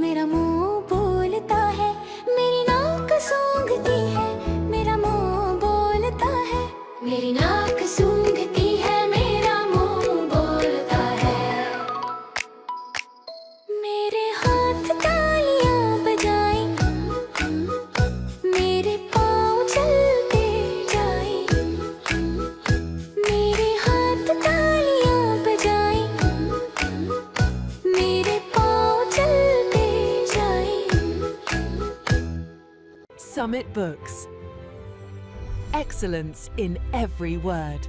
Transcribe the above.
मेरा मुंह बोलता है, मेरी नाक सूंघती है, मेरा मुंह बोलता है, मेरी नाक सूंघती है, मेरा मुंह बोलता है। मेरे हाथ तालियां बजाएं, मेरे पाँव चलते जाएं, मेरे हाथ तालियां बजाएं, मेरे पाँव चलते जाएं। Summit Books. Excellence in every word.